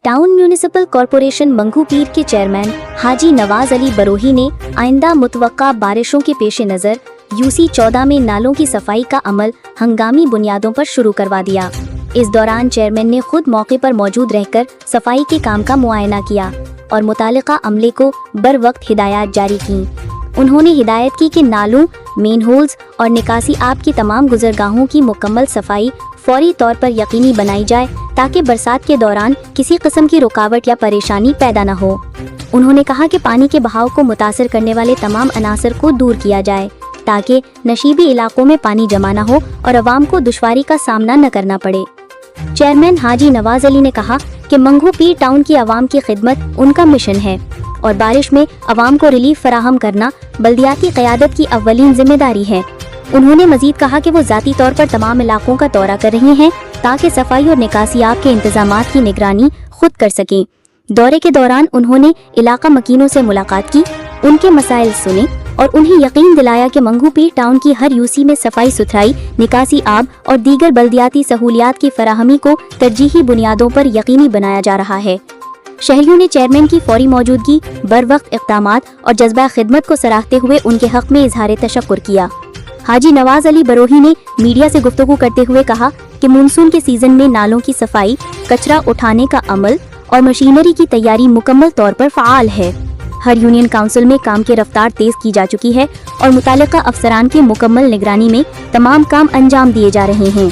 Town municipal corporation Mangu पीर के chairman हाजी नवाज अली बरोही ने आइंदा मुतवक्का बारिशों के पेश नज़र यूसी 14 में नालों की सफाई का अमल हंगामी बुनियादों पर शुरू करवा दिया। इस दौरान चेयरमैन ने खुद मौके पर मौजूद रहकर सफाई के काम का मुआयना किया और मुतालिका अमले को बर वक्त हिदायत जारी की। उन्होंने हिदायत की कि नालों, मेन होल्स और निकासी आब की तमाम गुजरगाहों की मुकम्मल सफाई फौरी तौर पर यकीनी बनाई जाए ताकि बरसात के दौरान किसी किस्म की रुकावट या परेशानी पैदा न हो। उन्होंने कहा कि पानी के बहाव को मुतासर करने वाले तमाम अनासर को दूर किया जाए ताकि नशीबी इलाकों में पानी जमा न हो और अवाम को दुश्वारी का सामना न करना पड़े। चेयरमैन हाजी नवाज अली ने कहा कि मंगू पीर टाउन की आवाम की खिदमत उनका मिशन है और बारिश में आवाम को रिलीफ फराहम करना बल्दियाती क़यादत की अव्वलीन जिम्मेदारी है। उन्होंने मजीद कहा कि वो ज़ाती तौर पर तमाम इलाकों का दौरा कर रही हैं ताकि सफाई और निकासियाब के इंतजामात की निगरानी खुद कर सकें। दौरे के दौरान उन्होंने इलाका मकीनों से मुलाकात की, उनके मसाइल सुने और उन्हें यकीन दिलाया कि मंगू पीर टाउन की हर यूसी में सफाई सुथराई, निकासी आब और दीगर बल्दियाती सहूलियात की फराहमी को तरजीही बुनियादों पर यकीनी बनाया जा रहा है। शहरियों ने चेयरमैन की फौरी मौजूदगी, बर वक्त इक़दामात और जज्बा खिदमत को सराहते हुए उनके हक में इजहार तशक्कुर किया। हाजी नवाज अली बरोही ने मीडिया से गुफ्तगू करते हुए कहा कि मानसून के सीजन में नालों की सफाई, कचरा उठाने का अमल और मशीनरी की तैयारी मुकम्मल तौर पर फ़ाल है। हर यूनियन काउंसिल में काम की रफ्तार तेज की जा चुकी है और मुतालिका अफसरान की मुकम्मल निगरानी में तमाम काम अंजाम दिए जा रहे हैं।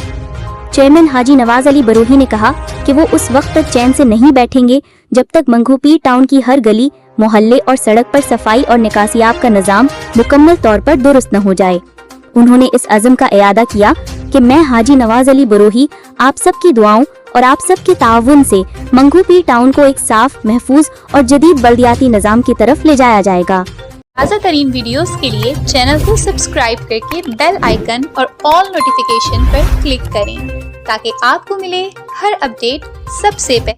चेयरमैन हाजी नवाज अली बरोही ने कहा कि वो उस वक्त तक चैन से नहीं बैठेंगे जब तक मंगू पीर टाउन की हर गली, मोहल्ले और सड़क पर सफाई और निकासियाब का निज़ाम मुकम्मल तौर पर दुरुस्त न हो जाए। उन्होंने इस अज़म का इयादा किया कि मैं हाजी नवाज अली बरोही आप सब की दुआओं और आप सब के ताउन से मंगू पीर टाउन को एक साफ, महफूज और जदीद बल्दियाती निज़ाम की तरफ ले जाया जाएगा। ताज़ा तरीन वीडियोस के लिए चैनल को सब्सक्राइब करके बेल आइकन और ऑल नोटिफिकेशन पर क्लिक करें ताकि आपको मिले हर अपडेट सबसे पहले।